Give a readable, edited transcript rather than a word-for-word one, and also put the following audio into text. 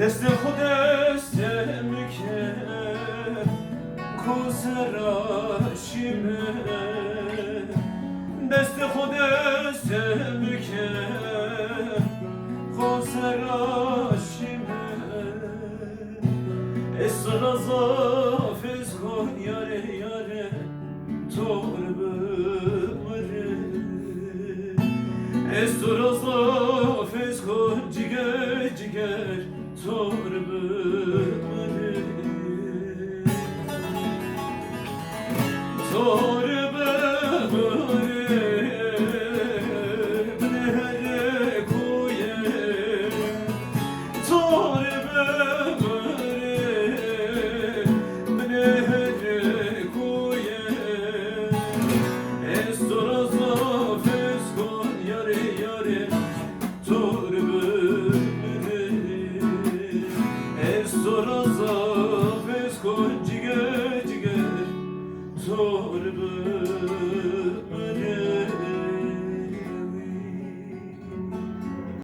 دست خودستم که کوسراشیمه دست خودستم که کوسراشیمه استرازافز کن یاره یاره طور بمره استرازافز کن جگر جگر طور بمره طور بمره بنهر کویه طور بمره بنهر کویه استرازافز کن یاره یاره طور بمره استرازافز کن جگر جگر طور بمره